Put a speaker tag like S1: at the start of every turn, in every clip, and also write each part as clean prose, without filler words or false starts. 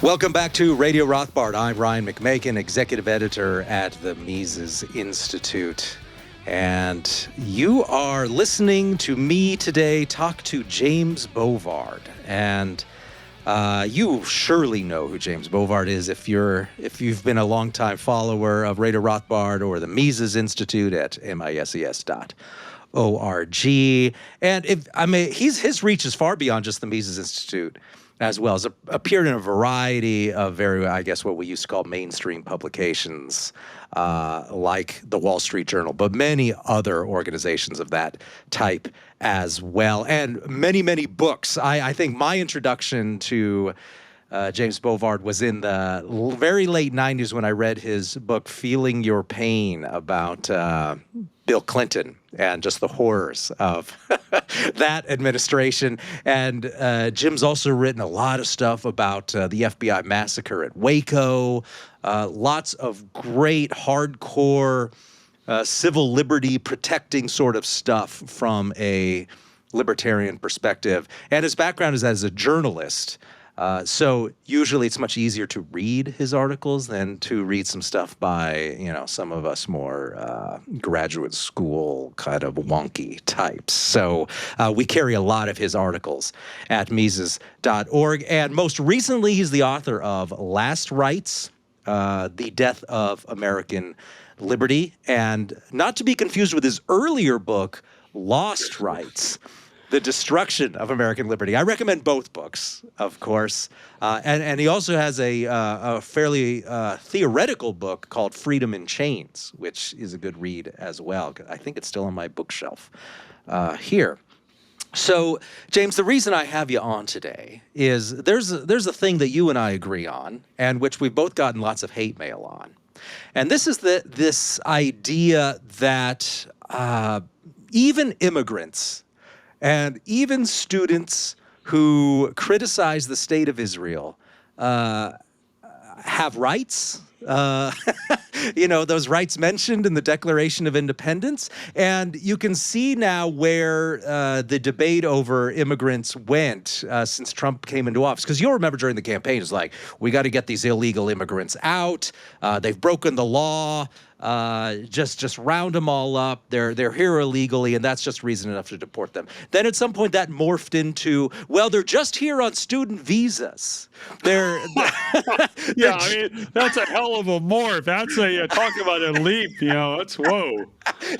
S1: Welcome back to Radio Rothbard. I'm Ryan McMaken, executive editor at the Mises Institute. And you are listening to me today talk to James Bovard. And you surely know who James Bovard is if you've been a longtime follower of Radio Rothbard or the Mises Institute at mises.org. And his reach is far beyond just the Mises Institute, as well as appeared in a variety of very, I guess, what we used to call mainstream publications, like the Wall Street Journal, but many other organizations of that type as well, and many, many books. I think my introduction to James Bovard was in the very late 90s when I read his book, Feeling Your Pain, about Bill Clinton and just the horrors of that administration. And Jim's also written a lot of stuff about the FBI massacre at Waco, lots of great hardcore civil liberty protecting sort of stuff from a libertarian perspective. And his background is as a journalist. So usually it's much easier to read his articles than to read some stuff by, some of us more graduate school kind of wonky types. So we carry a lot of his articles at Mises.org. And most recently, he's the author of Last Rights, The Death of American Liberty, and not to be confused with his earlier book, Lost Rights, The Destruction of American Liberty. I recommend both books, of course. And he also has a fairly theoretical book called Freedom in Chains, which is a good read as well. I think it's still on my bookshelf here. So, James, the reason I have you on today is there's a thing that you and I agree on, and which we've both gotten lots of hate mail on. And this is this idea that even immigrants and even students who criticize the state of Israel have rights, those rights mentioned in the Declaration of Independence. And you can see now where the debate over immigrants went since Trump came into office. Because you'll remember during the campaign, it's like, we got to get these illegal immigrants out. They've broken the law. Just round them all up. They're here illegally, and that's just reason enough to deport them. Then at some point that morphed into, well, they're just here on student visas. They're
S2: yeah, I mean, that's a hell of a morph. That's talk about a leap. That's whoa.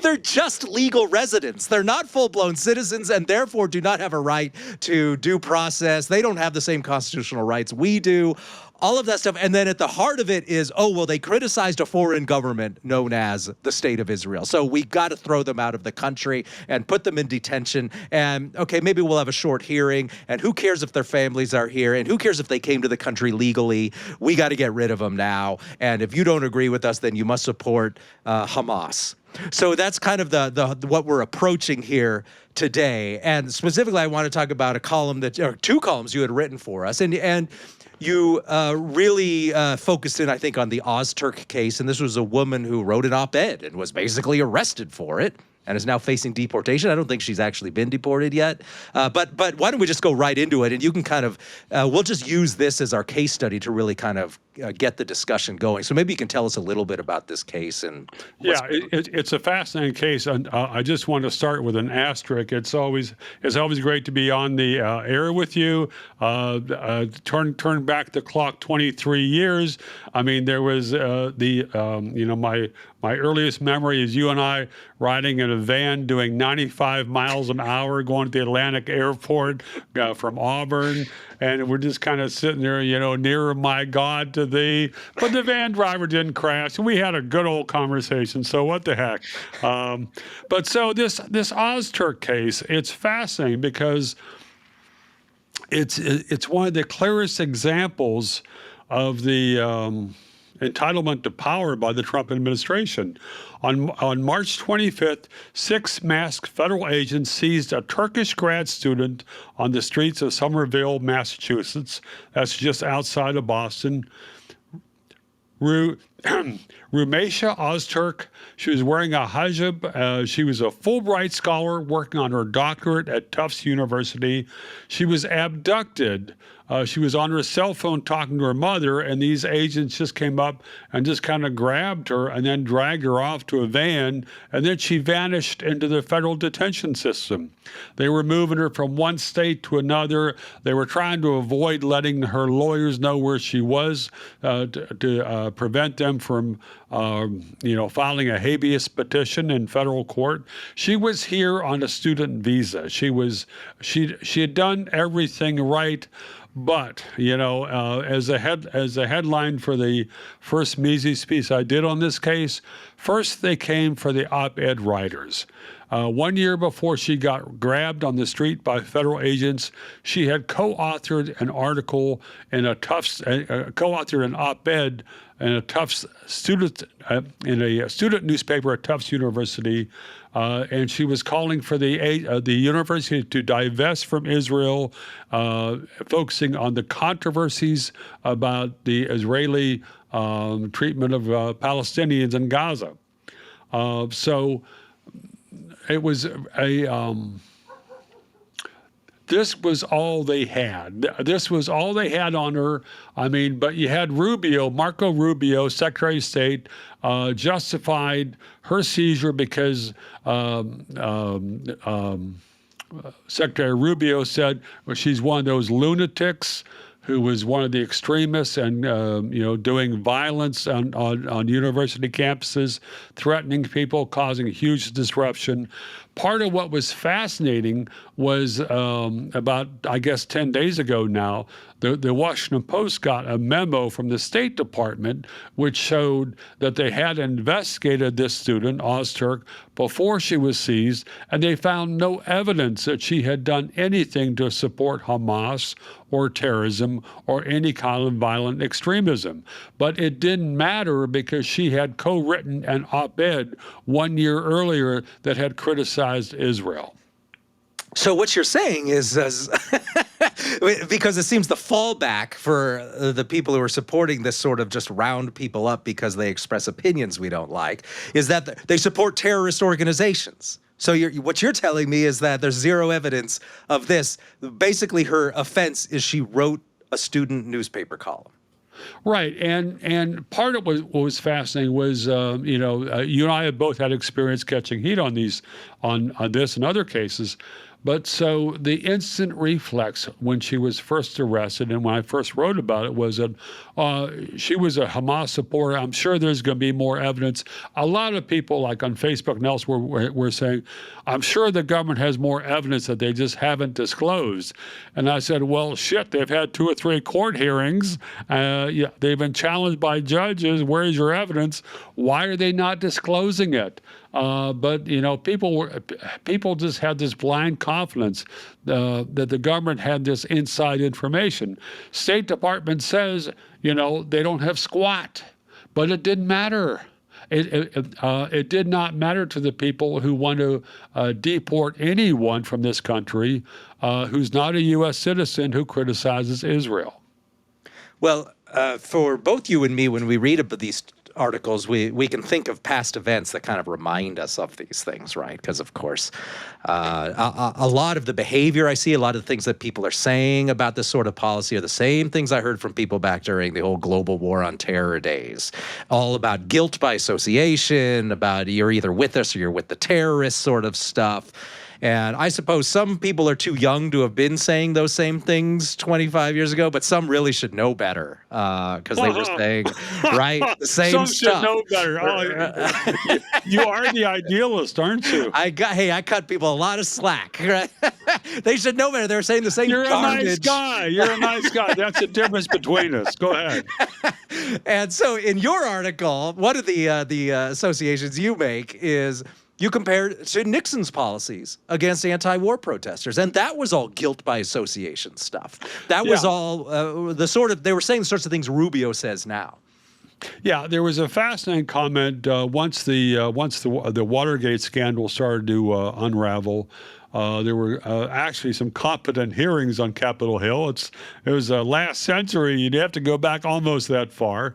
S1: They're just legal residents. They're not full-blown citizens, and therefore do not have a right to due process. They don't have the same constitutional rights we do. All of that stuff. And then at the heart of it is, they criticized a foreign government known as the State of Israel. So we got to throw them out of the country and put them in detention. And, maybe we'll have a short hearing. And who cares if their families are here? And who cares if they came to the country legally? We got to get rid of them now. And if you don't agree with us, then you must support Hamas. So that's kind of the what we're approaching here today. And specifically, I want to talk about two columns you had written for us. And you really focused in, I think, on the Osurk case. And this was a woman who wrote an op-ed and was basically arrested for it and is now facing deportation. I don't think she's actually been deported yet. But why don't we just go right into it? And you can kind of, we'll just use this as our case study to really kind of get the discussion going. So maybe you can tell us a little bit about this case. And
S2: it's a fascinating case. And I just want to start with an asterisk. It's always great to be on the air with you. Turn back the clock 23 years. I mean, there was my earliest memory is you and I riding in a van doing 95 miles an hour going to the Atlantic airport from Auburn. And we're just kind of sitting there, nearer my God to thee. But the van driver didn't crash. And we had a good old conversation. So what the heck? But so this Osurk case, it's fascinating because it's one of the clearest examples of the entitlement to power by the Trump administration. On March 25th, 6 masked federal agents seized a Turkish grad student on the streets of Somerville, Massachusetts. That's just outside of Boston. Rumeisha Ozturk. She was wearing a hijab. She was a Fulbright scholar working on her doctorate at Tufts University. She was abducted. She was on her cell phone talking to her mother, and these agents just came up and just kind of grabbed her and then dragged her off to a van, and then she vanished into the federal detention system. They were moving her from one state to another. They were trying to avoid letting her lawyers know where she was to prevent them from filing a habeas petition in federal court. She was here on a student visa. She had done everything right. But, as a headline for the first Mises piece I did on this case, first they came for the op-ed writers. 1 year before she got grabbed on the street by federal agents, she had co-authored an article in a Tufts, co-authored an op-ed in a Tufts student in a student newspaper at Tufts University, and she was calling for the university to divest from Israel, focusing on the controversies about the Israeli treatment of Palestinians in Gaza. So it was this was all they had. This was all they had on her. I mean, but you had Marco Rubio, Secretary of State, justified her seizure because Secretary Rubio said, well, she's one of those lunatics who was one of the extremists and doing violence on university campuses, threatening people, causing huge disruption. Part of what was fascinating was about, I guess, 10 days ago now, the Washington Post got a memo from the State Department which showed that they had investigated this student, Ozturk, before she was seized, and they found no evidence that she had done anything to support Hamas or terrorism or any kind of violent extremism. But it didn't matter because she had co-written an op-ed 1 year earlier that had criticized Israel.
S1: So what you're saying is, because it seems the fallback for the people who are supporting this sort of just round people up because they express opinions we don't like, is that they support terrorist organizations. So what you're telling me is that there's zero evidence of this. Basically, her offense is she wrote a student newspaper column.
S2: Right, and part of what was fascinating was, you and I have both had experience catching heat on this and other cases. But so the instant reflex when she was first arrested and when I first wrote about it was that she was a Hamas supporter. I'm sure there's going to be more evidence. A lot of people, like on Facebook and elsewhere, were saying, I'm sure the government has more evidence that they just haven't disclosed. And I said, well, shit, they've had 2 or 3 court hearings. They've been challenged by judges. Where's your evidence? Why are they not disclosing it? But people just had this blind confidence that the government had this inside information. State Department says, they don't have squat, but it didn't matter. It did not matter to the people who want to deport anyone from this country who's not a U.S. citizen who criticizes Israel.
S1: Well, for both you and me, when we read about these articles, we can think of past events that kind of remind us of these things, right? Because, of course, a lot of the behavior I see, a lot of the things that people are saying about this sort of policy are the same things I heard from people back during the whole global war on terror days. All about guilt by association, about you're either with us or you're with the terrorists sort of stuff. And I suppose some people are too young to have been saying those same things 25 years ago, but some really should know better because they were saying, the same
S2: some
S1: stuff.
S2: Some should know better. You are the idealist, aren't you?
S1: I cut people a lot of slack. Right? They should know better. They're saying the same
S2: You're
S1: garbage.
S2: A nice guy. You're a nice guy. That's the difference between us. Go ahead.
S1: And so in your article, one of the associations you make is you compared to Nixon's policies against anti-war protesters, and that was all guilt by association stuff. That was all they were saying the sorts of things Rubio says now.
S2: Yeah, there was a fascinating comment once the Watergate scandal started to unravel. There were actually some competent hearings on Capitol Hill. It was last century. You'd have to go back almost that far.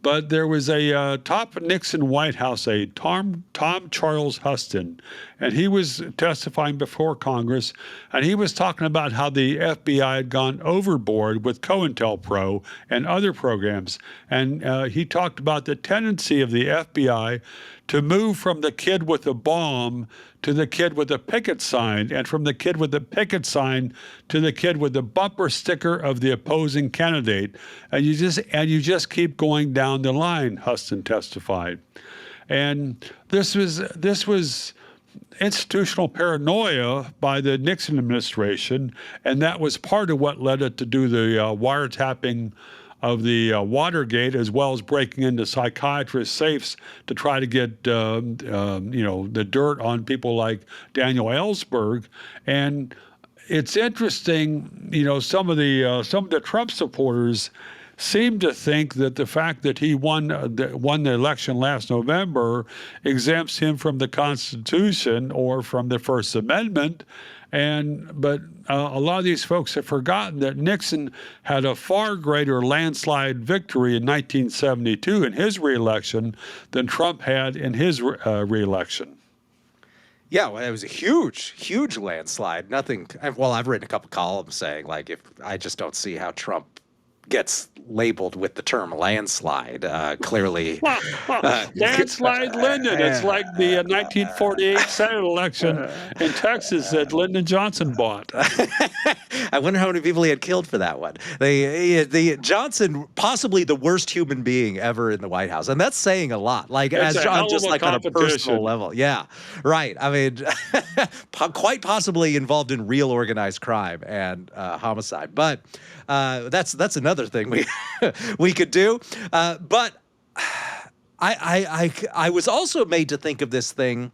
S2: But there was a top Nixon White House aide, Tom Charles Huston, and he was testifying before Congress, and he was talking about how the FBI had gone overboard with COINTELPRO and other programs. And he talked about the tendency of the FBI to move from the kid with the bomb to the kid with the picket sign, and from the kid with the picket sign to the kid with the bumper sticker of the opposing candidate. And you just keep going down the line, Huston testified. And this was institutional paranoia by the Nixon administration, and that was part of what led it to do the wiretapping of the Watergate, as well as breaking into psychiatrists' safes to try to get the dirt on people like Daniel Ellsberg. And it's interesting, some of the Trump supporters seem to think that the fact that he won the election last November exempts him from the Constitution or from the First Amendment. But a lot of these folks have forgotten that Nixon had a far greater landslide victory in 1972 in his reelection than Trump had in his reelection.
S1: Yeah, well, it was a huge, huge landslide. Nothing. Well, I've written a couple columns saying, like, if I just don't see how Trump gets labeled with the term landslide. Clearly,
S2: landslide Lyndon. It's like the 1948 Senate election in Texas that Lyndon Johnson bought.
S1: I wonder how many people he had killed for that one. The Johnson, possibly the worst human being ever in the White House, and that's saying a lot. Like
S2: It's
S1: just like on a personal level. Yeah, right. I mean, quite possibly involved in real organized crime and homicide. But that's another thing we could do. But I was also made to think of this thing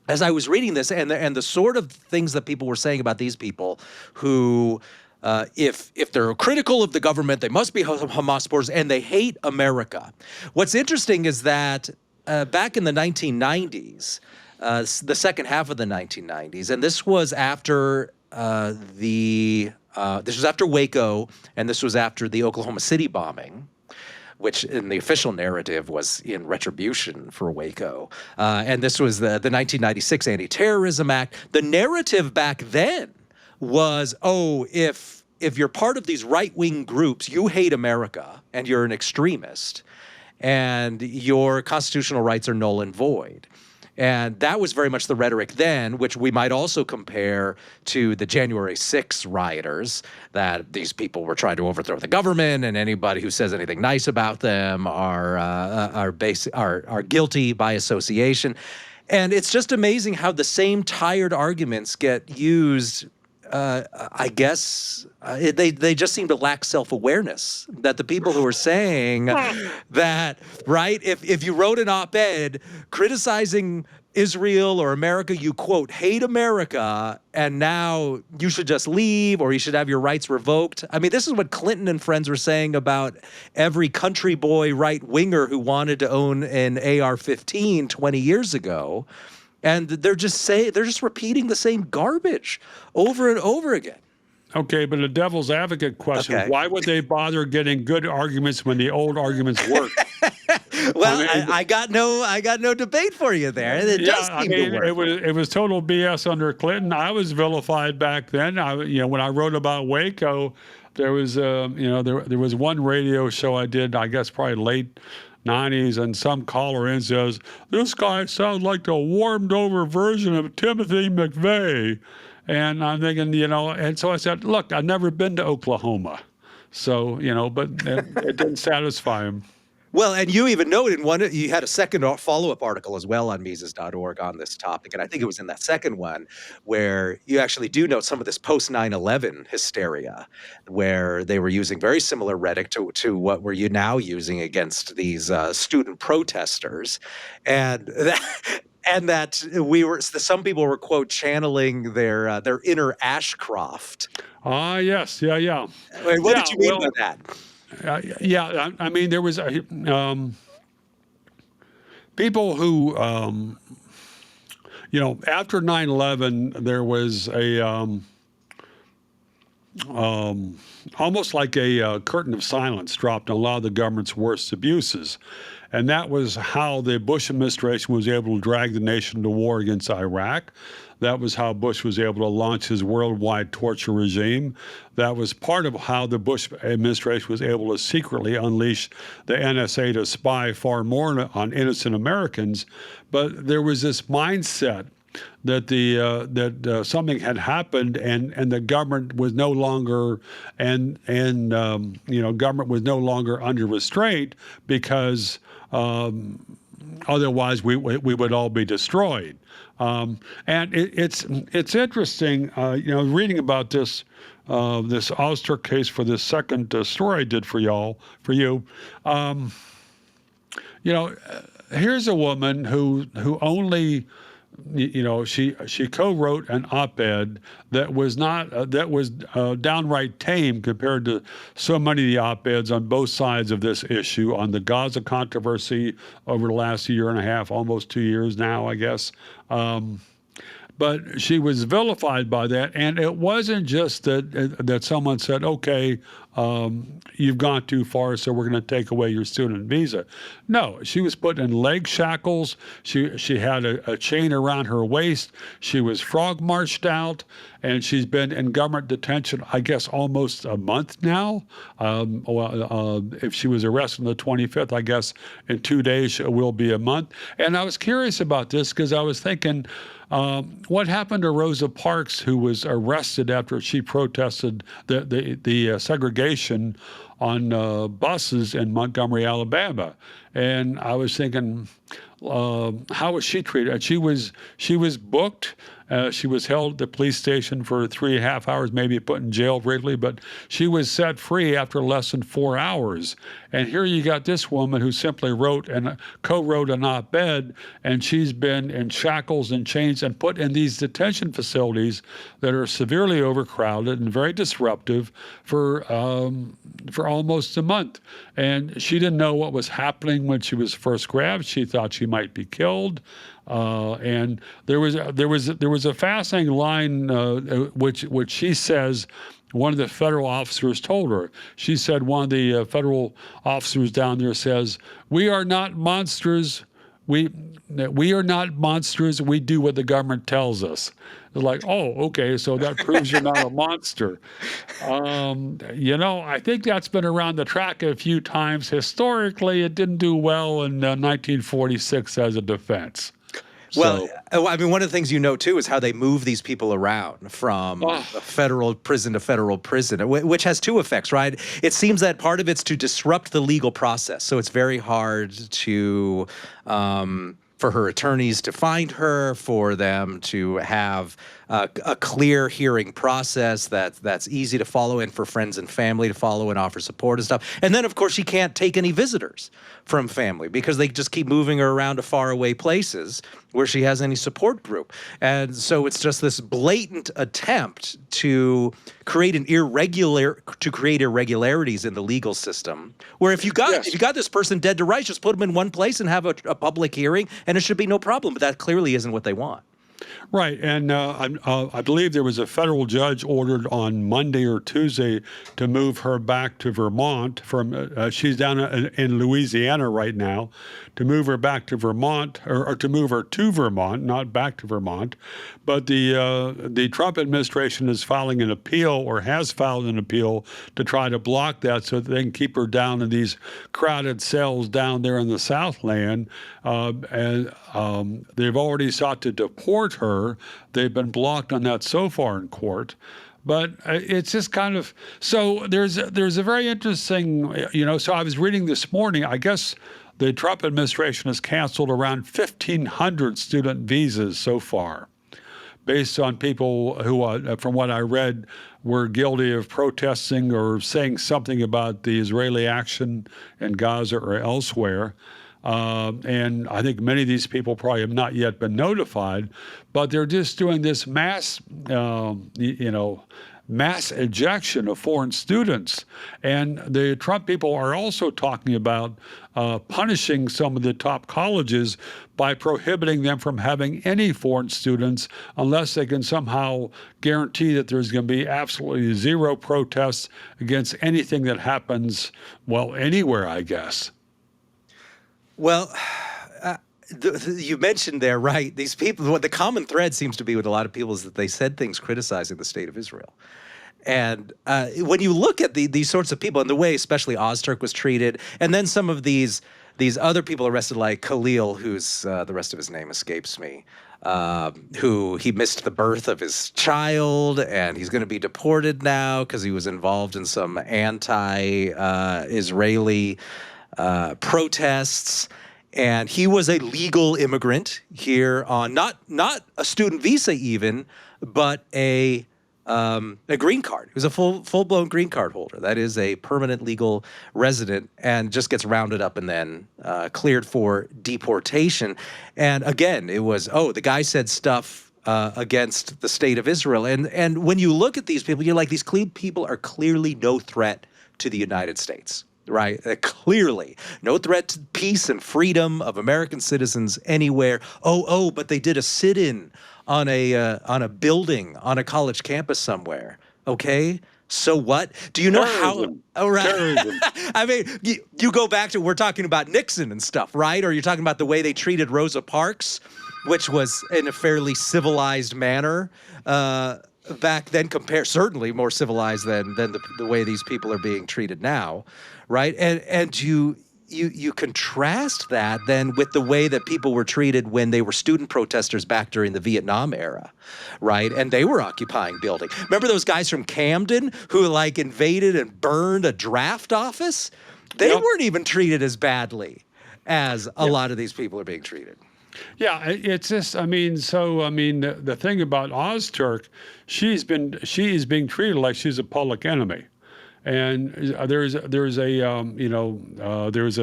S1: as I was reading this, and the sort of things that people were saying about these people who, if they're critical of the government, they must be Hamas supporters, and they hate America. What's interesting is that back in the 1990s, the second half of the 1990s, and this was after this was after Waco, and this was after the Oklahoma City bombing, which in the official narrative was in retribution for Waco. And this was the 1996 Anti-Terrorism Act. The narrative back then was, if you're part of these right-wing groups, you hate America and you're an extremist, and your constitutional rights are null and void. And that was very much the rhetoric then, which we might also compare to the January 6th rioters, that these people were trying to overthrow the government, and anybody who says anything nice about them are guilty by association. And it's just amazing how the same tired arguments get used. I guess they just seem to lack self-awareness, that the people who are saying that, right, if you wrote an op-ed criticizing Israel or America, you, quote, hate America, and now you should just leave or you should have your rights revoked. I mean, this is what Clinton and friends were saying about every country boy right-winger who wanted to own an AR-15 20 years ago. And they're just repeating the same garbage over and over again.
S2: Okay, but a devil's advocate question:
S1: Okay.
S2: Why would they bother getting good arguments when the old arguments work?
S1: Well, I got no debate for you there. It does seem to work.
S2: It was total BS under Clinton. I was vilified back then. When I wrote about Waco, there was there was one radio show I did, I guess probably late 90s, and some caller in says, "This guy sounds like the warmed over version of Timothy McVeigh." And I'm thinking, and so I said, look, I've never been to Oklahoma. So, but it didn't satisfy him.
S1: Well, and you even noted you had a second follow-up article as well on Mises.org on this topic, and I think it was in that second one where you actually do note some of this post-9/11 hysteria, where they were using very similar rhetoric to what were you now using against these student protesters, and that some people were, quote, channeling their inner Ashcroft.
S2: Ah, yes, yeah.
S1: What did you mean by that?
S2: I mean, there was people who, after 9/11, there was almost like a curtain of silence dropped on a lot of the government's worst abuses. And that was how the Bush administration was able to drag the nation to war against Iraq. That was how Bush was able to launch his worldwide torture regime. That was part of how the Bush administration was able to secretly unleash the NSA to spy far more on innocent Americans. But there was this mindset that something had happened, and the government was no longer government was no longer under restraint, because otherwise we would all be destroyed. And it's interesting, reading about this Oster case for this second story I did for you. Here's a woman who only, she co-wrote an op-ed that was downright tame compared to so many of the op-eds on both sides of this issue, on the Gaza controversy over the last year and a half, almost 2 years now, I guess. But she was vilified by that, and it wasn't just that someone said, okay, you've gone too far, so we're going to take away your student visa. No, she was put in leg shackles. She had a chain around her waist. She was frog marched out, and she's been in government detention, I guess, almost a month now. If she was arrested on the 25th, I guess in 2 days it will be a month. And I was curious about this because I was thinking, what happened to Rosa Parks, who was arrested after she protested the segregation on buses in Montgomery, Alabama? And I was thinking, how was she treated? She was booked. She was held at the police station for 3.5 hours, maybe put in jail briefly, but she was set free after less than 4 hours. And here you got this woman who simply co-wrote an op-ed, and she's been in shackles and chains and put in these detention facilities that are severely overcrowded and very disruptive for almost a month. And she didn't know what was happening when she was first grabbed. She thought she might be killed. And there was a fascinating line which she says one of the federal officers told her. She said one of the federal officers down there says, "We are not monsters. We are not monsters. We do what the government tells us." They're like, oh, okay, so that proves you're not a monster. I think that's been around the track a few times. Historically, it didn't do well in 1946 as a defense.
S1: Well, I mean, one of the things you know, too, is how they move these people around from federal prison to federal prison, which has two effects, right? It seems that part of it's to disrupt the legal process. So it's very hard to for her attorneys to find her, for them to have a clear hearing process that's easy to follow, and for friends and family to follow and offer support and stuff. And then, of course, she can't take any visitors from family because they just keep moving her around to faraway places where she has any support group. And so it's just this blatant attempt to create irregularities in the legal system, where if you got this person dead to rights, just put them in one place and have a public hearing, and it should be no problem. But that clearly isn't what they want.
S2: Right, and I believe there was a federal judge ordered on Monday or Tuesday to move her back to Vermont. She's down in Louisiana right now, to move her back to Vermont, or to move her to Vermont, not back to Vermont. But the Trump administration is filing an appeal, or has filed an appeal, to try to block that so that they can keep her down in these crowded cells down there in the Southland. And they've already sought to deport her. They've been blocked on that so far in court. But it's just kind of, so there's a very interesting, so I was reading this morning, I guess the Trump administration has canceled around 1,500 student visas so far, based on people who, from what I read, were guilty of protesting or saying something about the Israeli action in Gaza or elsewhere. And I think many of these people probably have not yet been notified, but they're just doing this mass mass ejection of foreign students. And the Trump people are also talking about punishing some of the top colleges by prohibiting them from having any foreign students unless they can somehow guarantee that there's going to be absolutely zero protests against anything that happens, well, anywhere, I guess.
S1: Well, you mentioned there, right? These people, what the common thread seems to be with a lot of people is that they said things criticizing the state of Israel. And when you look at these sorts of people and the way especially Osurk was treated, and then some of these other people arrested like Khalil, who's the rest of his name escapes me, who he missed the birth of his child and he's going to be deported now because he was involved in some anti-Israeli protests. And he was a legal immigrant here on not a student visa even, but a green card. He was a full-blown green card holder. That is a permanent legal resident and just gets rounded up and then cleared for deportation. And again, it was, the guy said stuff against the state of Israel. And when you look at these people, you're like, these people are clearly no threat to the United States. Right? Clearly, no threat to peace and freedom of American citizens anywhere. But they did a sit-in on a building on a college campus somewhere. Okay, so what? Do you know
S2: Terrorism.
S1: how? Oh, right.
S2: Terrorism.
S1: I mean, you go back to we're talking about Nixon and stuff, right? Or you're talking about the way they treated Rosa Parks, which was in a fairly civilized manner. Back then, certainly more civilized than the way these people are being treated now, right? And you contrast that then with the way that people were treated when they were student protesters back during the Vietnam era, right? And they were occupying buildings. Remember those guys from Camden who like invaded and burned a draft office? They weren't even treated as badly as a lot of these people are being treated.
S2: Yeah, it's just, the thing about Osurk, she is being treated like she's a public enemy. And there's a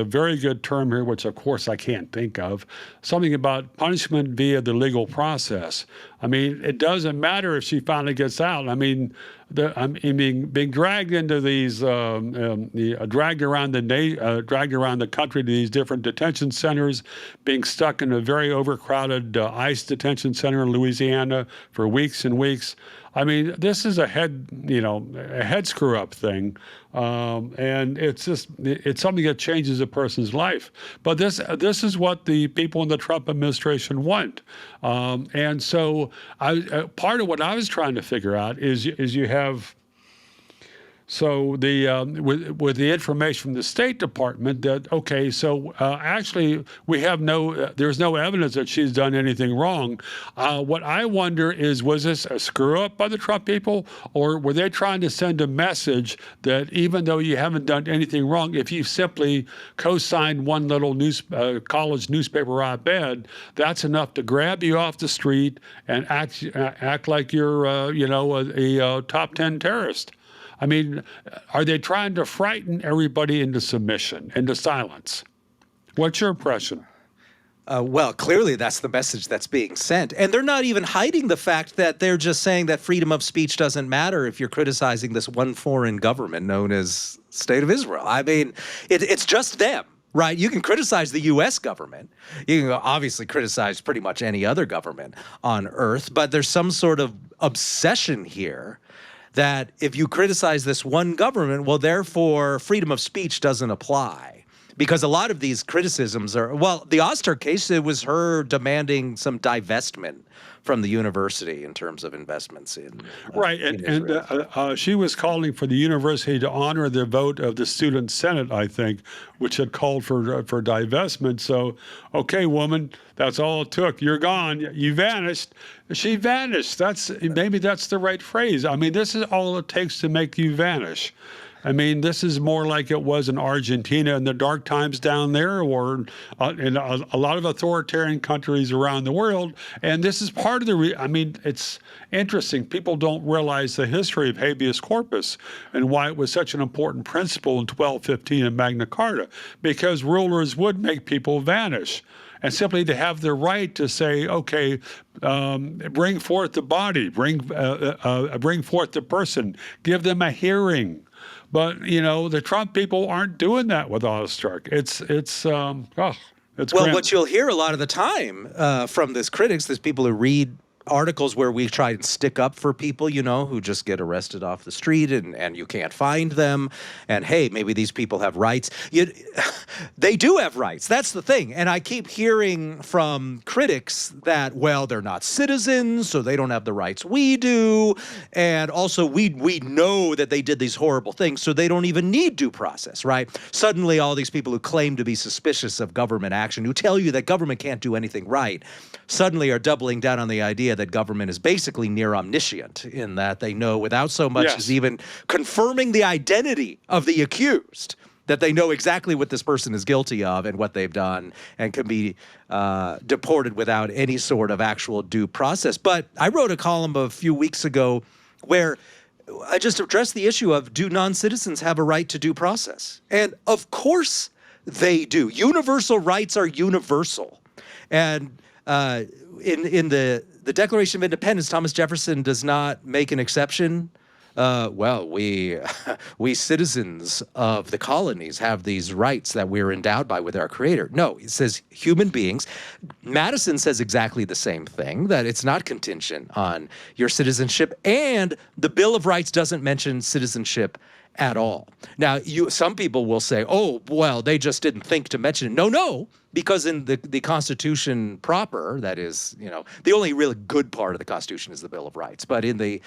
S2: very good term here, which of course I can't think of, something about punishment via the legal process. I mean, it doesn't matter if she finally gets out. I mean, being dragged into these, dragged around the country to these different detention centers, being stuck in a very overcrowded ICE detention center in Louisiana for weeks and weeks. I mean, this is a head screw up thing, and it's something that changes a person's life. But this is what the people in the Trump administration want, and so part of what I was trying to figure out is you have. So with the information from the State Department that actually there's no evidence that she's done anything wrong. What I wonder is, was this a screw up by the Trump people, or were they trying to send a message that even though you haven't done anything wrong, if you simply co-signed one little college newspaper op-ed, that's enough to grab you off the street and act like you're a top 10 terrorist? I mean, are they trying to frighten everybody into submission, into silence? What's your impression?
S1: Well, clearly that's the message that's being sent. And they're not even hiding the fact that they're just saying that freedom of speech doesn't matter if you're criticizing this one foreign government known as State of Israel. I mean, it's just them. Right? You can criticize the U.S. government. You can obviously criticize pretty much any other government on earth, but there's some sort of obsession here that if you criticize this one government, well, therefore, freedom of speech doesn't apply. Because a lot of these criticisms are, the Oster case, it was her demanding some divestment from the university in terms of investments in
S2: right, and she was calling for the university to honor the vote of the student senate, I think, which had called for divestment. So, okay, woman, that's all it took. You're gone. You vanished. She vanished. Maybe that's the right phrase. I mean, this is all it takes to make you vanish. I mean, this is more like it was in Argentina in the dark times down there, or in a lot of authoritarian countries around the world. And this is part of the it's interesting. People don't realize the history of habeas corpus and why it was such an important principle in 1215 in Magna Carta, because rulers would make people vanish. and simply to have the right to say, okay, bring forth the body, bring forth the person, give them a hearing. But the Trump people aren't doing that with Osurk. It's
S1: Well,
S2: grim.
S1: what you'll hear a lot of the time from these critics, there's people who read articles where we try and stick up for people, who just get arrested off the street and you can't find them. And hey, maybe these people have rights. They do have rights. That's the thing. And I keep hearing from critics that, well, they're not citizens, so they don't have the rights we do. And also, we know that they did these horrible things, so they don't even need due process, right? Suddenly, all these people who claim to be suspicious of government action, who tell you that government can't do anything right, suddenly are doubling down on the idea that government is basically near omniscient in that they know without so much as even confirming the identity of the accused, that they know exactly what this person is guilty of and what they've done and can be deported without any sort of actual due process. But I wrote a column a few weeks ago where I just addressed the issue of, do non-citizens have a right to due process? And of course they do. Universal rights are universal. And in the Declaration of Independence, Thomas Jefferson does not make an exception. We citizens of the colonies have these rights that we're endowed by with our Creator. No, it says human beings. Madison says exactly the same thing, that it's not contingent on your citizenship, and the Bill of Rights doesn't mention citizenship at all. Now, some people will say, oh, well, they just didn't think to mention it. No, because in the Constitution proper, that is, the only really good part of the Constitution is the Bill of Rights. But in the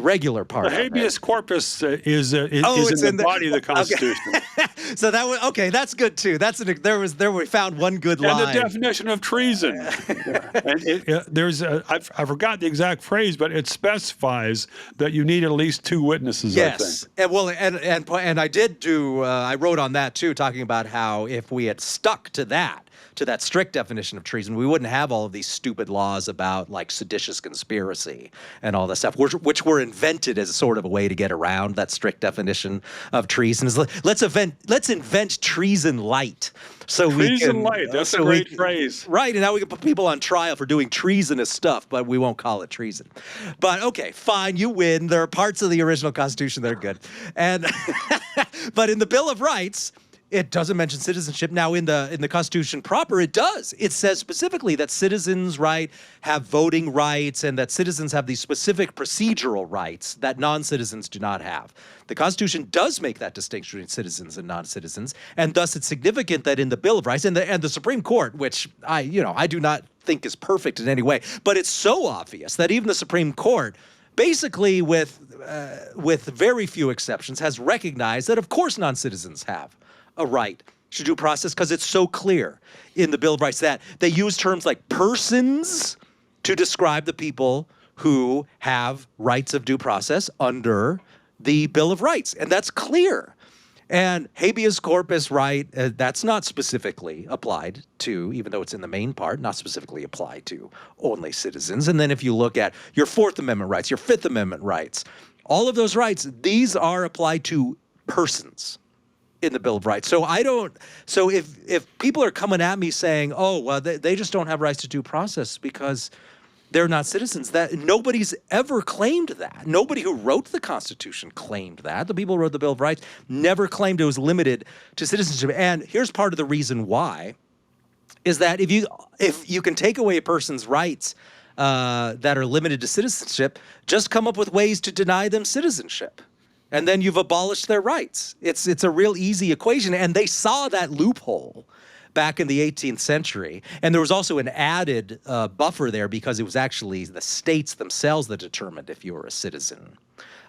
S1: regular part,
S2: the habeas corpus is in the body of the Constitution.
S1: Okay. So that was okay. That's good too. We found one good line.
S2: And the definition of treason. I forgot the exact phrase, but it specifies that you need at least two witnesses.
S1: Yes,
S2: I think.
S1: And I did do. I wrote on that too, talking about how if we had stuck to that strict definition of treason, we wouldn't have all of these stupid laws about like seditious conspiracy and all this stuff, which were invented as sort of a way to get around that strict definition of treason. Let's invent treason light.
S2: Treason light, that's a great phrase.
S1: Right, and now we can put people on trial for doing treasonous stuff, but we won't call it treason. But okay, fine, you win. There are parts of the original Constitution that are good. But in the Bill of Rights, it doesn't mention citizenship. Now, in the Constitution proper, it does. It says specifically that citizens, have voting rights, and that citizens have these specific procedural rights that non-citizens do not have. The Constitution does make that distinction between citizens and non-citizens, and thus it's significant that in the Bill of Rights and the Supreme Court, which I do not think is perfect in any way, but it's so obvious that even the Supreme Court, basically with very few exceptions, has recognized that of course non-citizens have a right to due process, because it's so clear in the Bill of Rights that they use terms like persons to describe the people who have rights of due process under the Bill of Rights. And that's clear. And habeas corpus right, that's not specifically applied to, even though it's in the main part, not specifically applied to only citizens. And then if you look at your Fourth Amendment rights, your Fifth Amendment rights, all of those rights, these are applied to persons in the Bill of Rights. So if people are coming at me saying, oh, well, they just don't have rights to due process because they're not citizens, that nobody's ever claimed that. Nobody who wrote the Constitution claimed that. The people who wrote the Bill of Rights never claimed it was limited to citizenship. And here's part of the reason why, is that if you can take away a person's rights that are limited to citizenship, just come up with ways to deny them citizenship. And then you've abolished their rights. It's a real easy equation. And they saw that loophole back in the 18th century. And there was also an added buffer there, because it was actually the states themselves that determined if you were a citizen.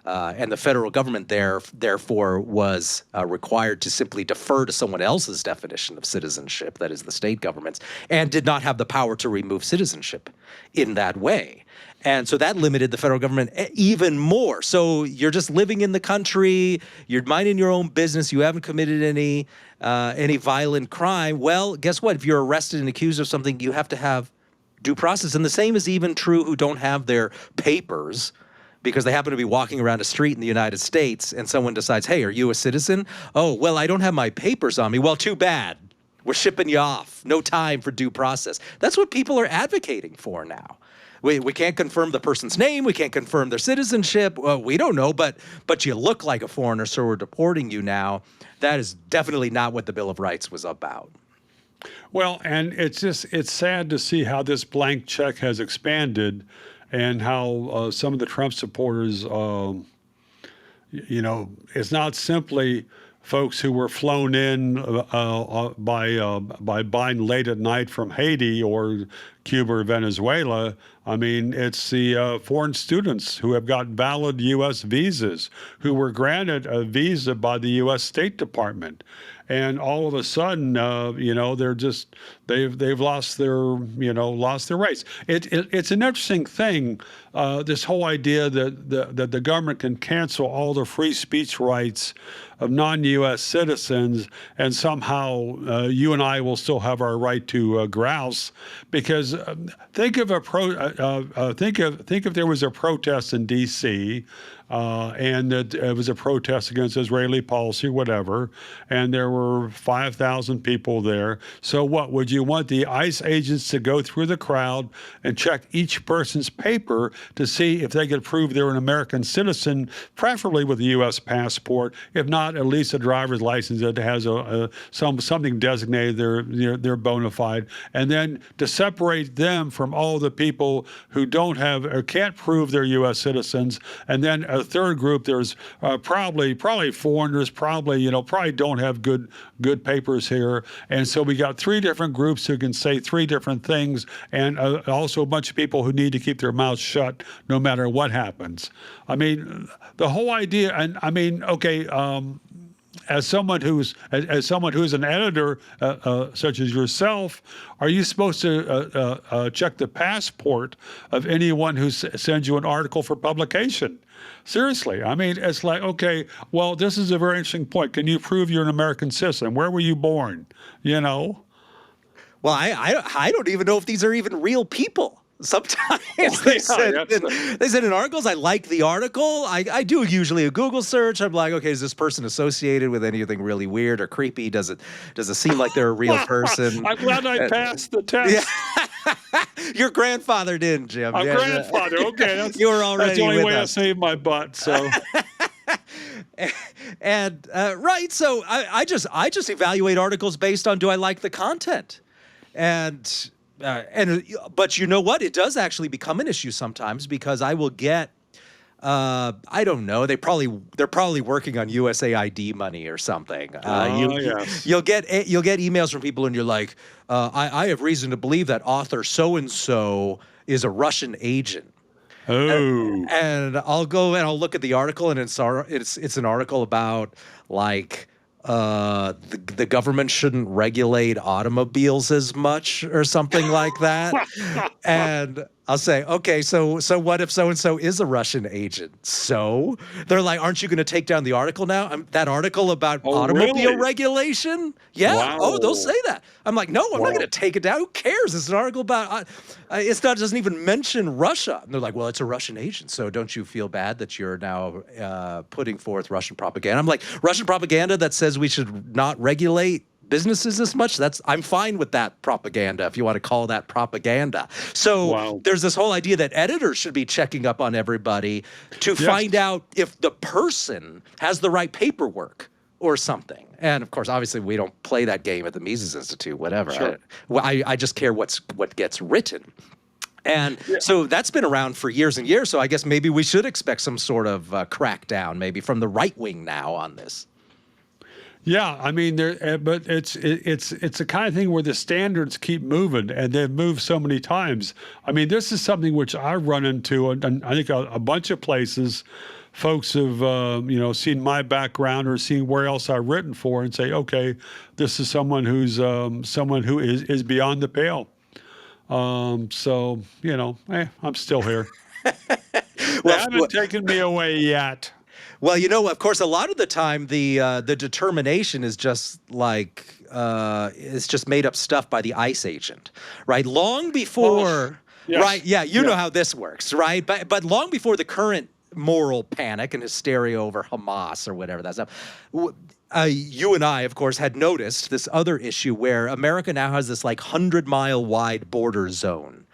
S1: And the federal government therefore was required to simply defer to someone else's definition of citizenship, that is the state government's, and did not have the power to remove citizenship in that way. And so that limited the federal government even more. So you're just living in the country, you're minding your own business, you haven't committed any violent crime. Well, guess what? If you're arrested and accused of something, you have to have due process. And the same is even true who don't have their papers, because they happen to be walking around a street in the United States and someone decides, hey, are you a citizen? Oh, well, I don't have my papers on me. Well, too bad. We're shipping you off. No time for due process. That's what people are advocating for now. We can't confirm the person's name. We can't confirm their citizenship. Well, we don't know, but you look like a foreigner, so we're deporting you now. That is definitely not what the Bill of Rights was about.
S2: Well, and it's sad to see how this blank check has expanded and how some of the Trump supporters, it's not simply folks who were flown in by Biden late at night from Haiti or Cuba or Venezuela. I mean, it's the foreign students who have got valid U.S. visas, who were granted a visa by the U.S. State Department. And all of a sudden, they've lost their rights. It's an interesting thing, this whole idea that the government can cancel all the free speech rights of non-U.S. citizens, and somehow you and I will still have our right to grouse. Because think if there was a protest in D.C. And it was a protest against Israeli policy, whatever, and there were 5,000 people there. So what, would you want the ICE agents to go through the crowd and check each person's paper to see if they could prove they're an American citizen, preferably with a U.S. passport, if not at least a driver's license that has something designated they're bona fide, and then to separate them from all the people who don't have or can't prove they're U.S. citizens, and then a third group, there's probably foreigners, probably don't have good papers here, and so we got three different groups who can say three different things, and also a bunch of people who need to keep their mouths shut no matter what happens. I mean, the whole idea, and I mean, okay. As someone who's an editor, such as yourself, are you supposed to check the passport of anyone who sends you an article for publication? Seriously, I mean, it's like, okay, well, this is a very interesting point. Can you prove you're an American citizen? Where were you born? Well,
S1: I don't even know if these are even real people. Sometimes they send in articles. I like the article. I do usually a Google search. I'm like, okay, is this person associated with anything really weird or creepy? Does it seem like they're a real person?
S2: I'm glad I passed the test.
S1: Yeah. Your grandfather didn't, Jim.
S2: My grandfather. Okay,
S1: you were already.
S2: That's the only way
S1: us.
S2: I saved my butt. So.
S1: And right, so I just evaluate articles based on, do I like the content, but you know what? It does actually become an issue sometimes, because I will get, I don't know, they're probably working on USAID money or something.
S2: Yes.
S1: You'll get emails from people, and you're like, I have reason to believe that author so and so is a Russian agent.
S2: Oh.
S1: And I'll go and I'll look at the article, and it's an article about like. The government shouldn't regulate automobiles as much or something like that. And I'll say, okay, so what if so-and-so is a Russian agent? So they're like, aren't you going to take down the article now? That article about automobile regulation? Yeah.
S2: Wow.
S1: Oh, they'll say that. I'm like, no, I'm not going to take it down. Who cares? It's an article about, doesn't even mention Russia. And they're like, well, it's a Russian agent. So don't you feel bad that you're now putting forth Russian propaganda? I'm like, Russian propaganda that says we should not regulate businesses as much? I'm fine with that propaganda, if you want to call that propaganda. So There's this whole idea that editors should be checking up on everybody to find out if the person has the right paperwork or something. And of course, obviously, we don't play that game at the Mises Institute, whatever.
S2: Sure.
S1: I just care what gets written. And so that's been around for years and years. So I guess maybe we should expect some sort of crackdown, maybe from the right wing now on this.
S2: Yeah, I mean, but it's the kind of thing where the standards keep moving, and they've moved so many times. I mean, this is something which I've run into, and I think a bunch of places, folks have seen my background or seen where else I've written for, and say, okay, this is someone who is beyond the pale. So I'm still here. They haven't taken me away yet.
S1: Well, of course, a lot of the time the determination is just like it's just made up stuff by the ICE agent, right? Long before,
S2: yes.
S1: right? Yeah, you know how this works, right? But long before the current moral panic and hysteria over Hamas or whatever that's up. You and I, of course, had noticed this other issue where America now has this like 100-mile wide border zone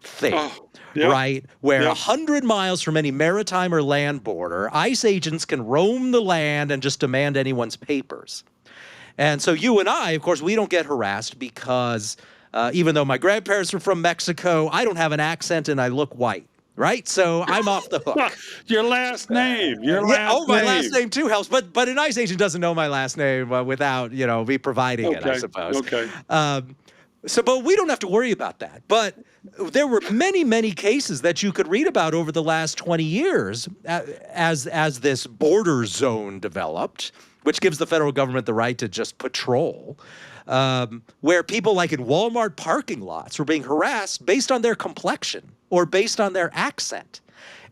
S1: thing.
S2: Oh, yeah.
S1: Right? Where
S2: Yeah.
S1: 100 miles from any maritime or land border, ICE agents can roam the land and just demand anyone's papers. And so you and I, of course, we don't get harassed because even though my grandparents are from Mexico, I don't have an accent and I look white. Right? So I'm off the hook.
S2: Your last name.
S1: My last name too helps. But an ICE agent doesn't know my last name without, me providing it, I suppose.
S2: Okay.
S1: But we don't have to worry about that. But there were many, many cases that you could read about over the last 20 years as this border zone developed, which gives the federal government the right to just patrol, where people like in Walmart parking lots were being harassed based on their complexion or based on their accent.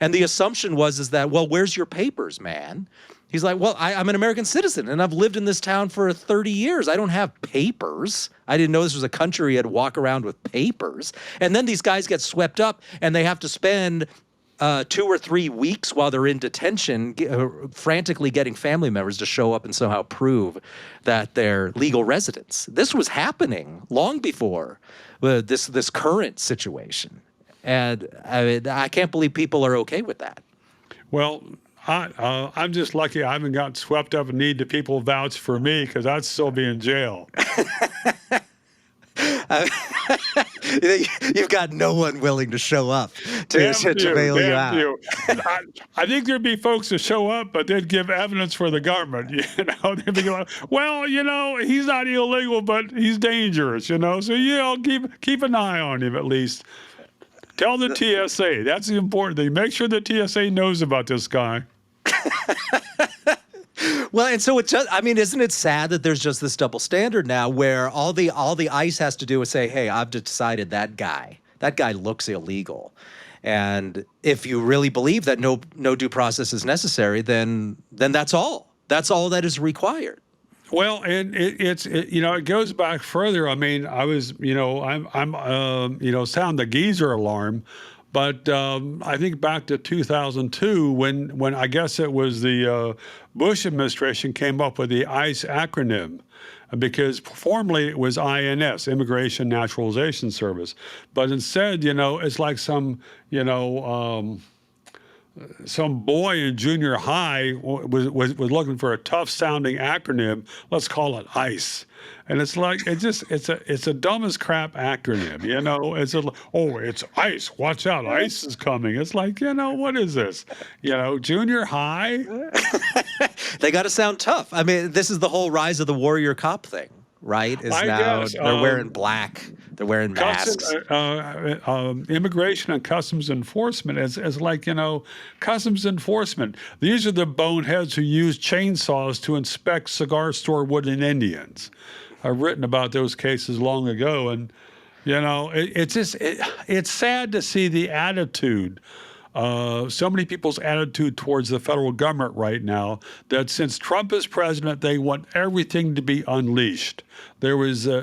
S1: And the assumption was that, well, where's your papers, man? He's like, well, I'm an American citizen, and I've lived in this town for 30 years. I don't have papers. I didn't know this was a country I'd walk around with papers. And then these guys get swept up, and they have to spend 2 or 3 weeks while they're in detention frantically getting family members to show up and somehow prove that they're legal residents. This was happening long before this current situation. And I can't believe people are okay with that.
S2: Well, I'm just lucky I haven't gotten swept up and need the people vouch for me because I'd still be in jail.
S1: You've got no one willing to show up to bail you out.
S2: I think there'd be folks that show up, but they'd give evidence for the government. They'd be like, well, he's not illegal, but he's dangerous. So keep an eye on him at least. Tell the TSA. That's the important thing. Make sure the TSA knows about this guy.
S1: Well, and so isn't it sad that there's just this double standard now where all the ICE has to do is say, hey, I've decided that guy looks illegal. And if you really believe that no due process is necessary, then that's all. That's all that is required.
S2: Well, and it goes back further. I mean, I was, I'm sound the geezer alarm, but I think back to 2002 when I guess it was the Bush administration came up with the ICE acronym, because formerly it was INS, Immigration Naturalization Service, but instead, it's like some boy in junior high was looking for a tough sounding acronym. Let's call it ICE. And it's like, it's a dumb as crap acronym, it's ICE. Watch out. ICE is coming. It's like, what is this? Junior high.
S1: They got to sound tough. I mean, this is the whole rise of the warrior cop thing, right?
S2: Guess.
S1: They're wearing black. They're wearing masks.
S2: Immigration and customs enforcement is like, customs enforcement. These are the boneheads who use chainsaws to inspect cigar store wooden Indians. I've written about those cases long ago. And, it's sad to see the attitude. So many people's attitude towards the federal government right now that since Trump is president, they want everything to be unleashed. There was a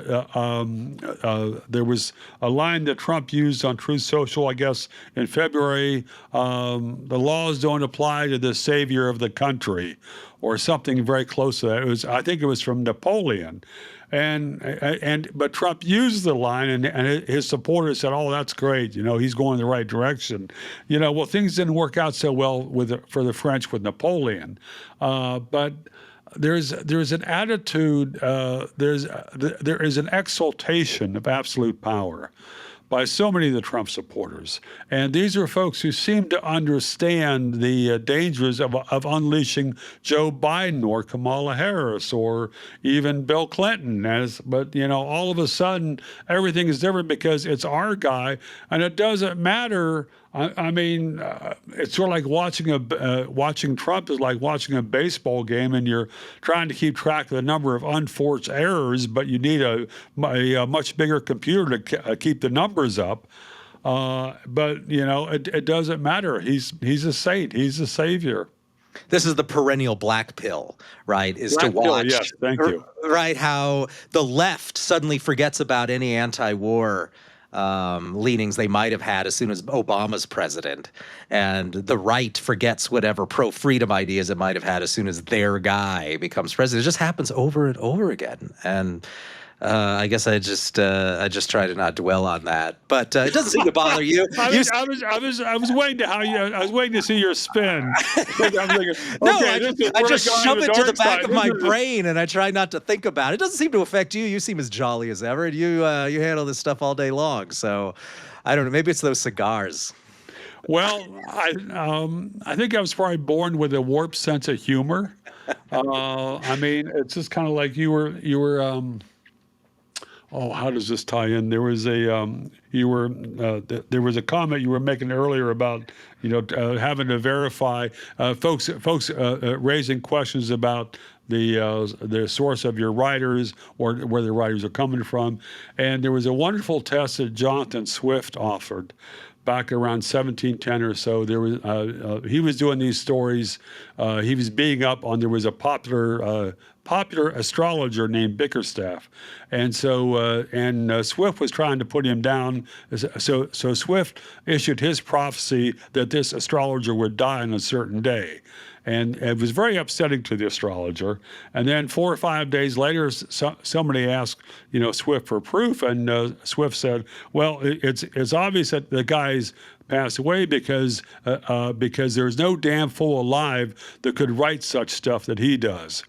S2: line that Trump used on Truth Social, I guess, in February. The laws don't apply to the savior of the country, or something very close to that. I think it was from Napoleon. But Trump used the line, and his supporters said, "Oh, that's great. He's going in the right direction." Well, things didn't work out so well for the French with Napoleon, but there's an attitude. There is an exaltation of absolute power by so many of the Trump supporters. And these are folks who seem to understand the dangers of unleashing Joe Biden or Kamala Harris or even Bill Clinton. But all of a sudden, everything is different because it's our guy, and it doesn't matter. I mean, it's sort of like watching Trump is like watching a baseball game, and you're trying to keep track of the number of unforced errors, but you need a much bigger computer to keep the numbers up. But it doesn't matter. He's a saint. He's a savior.
S1: This is the perennial black pill, right? Is
S2: black
S1: to watch,
S2: pill, yes, thank you.
S1: Right? How the left suddenly forgets about any anti-war leanings they might have had as soon as Obama's president, and the right forgets whatever pro-freedom ideas it might have had as soon as their guy becomes president. It just happens over and over again, and I guess I just try to not dwell on that, but it doesn't seem to bother you.
S2: I was waiting I was waiting to see your spin. I was thinking,
S1: No,
S2: okay,
S1: I just shove it to the back
S2: side,
S1: of my
S2: isn't it?
S1: brain, and I try not to think about it. It doesn't seem to affect you. You seem as jolly as ever, and you handle this stuff all day long. So I don't know. Maybe it's those cigars.
S2: Well, I think I was probably born with a warped sense of humor. I mean, it's just kind of like you were. Oh, how does this tie in? There was a there was a comment you were making earlier about having to verify folks raising questions about the source of your writers or where the writers are coming from, and there was a wonderful test that Jonathan Swift offered back around 1710 or so. There was he was doing these stories. He was being up on. There was a popular astrologer named Bickerstaff, and so Swift was trying to put him down. So Swift issued his prophecy that this astrologer would die on a certain day. And it was very upsetting to the astrologer. And then 4 or 5 days later, somebody asked, Swift for proof, and Swift said, "Well, it's obvious that the guy's passed away because there's no damn fool alive that could write such stuff that he does."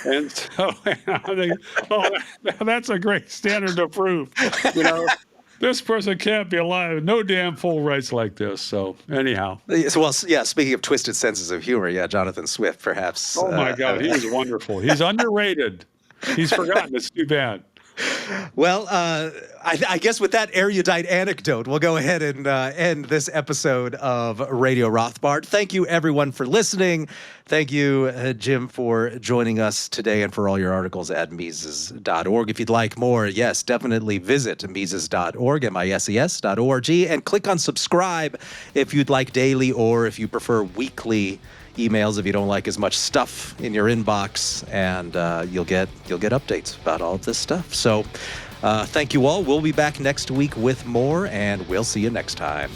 S2: And so I think, that's a great standard of proof. This person can't be alive. No damn fool writes like this. So anyhow.
S1: Well, yeah, speaking of twisted senses of humor, yeah, Jonathan Swift, perhaps.
S2: Oh, my God. He was wonderful. He's underrated. He's forgotten. It's too bad.
S1: Well, I guess with that erudite anecdote, we'll go ahead and end this episode of Radio Rothbard. Thank you, everyone, for listening. Thank you, Jim, for joining us today and for all your articles at Mises.org. If you'd like more, yes, definitely visit Mises.org, MISES.org, and click on subscribe if you'd like daily or if you prefer weekly emails if you don't like as much stuff in your inbox, and you'll get updates about all of this stuff. So thank you all. We'll be back next week with more, and we'll see you next time.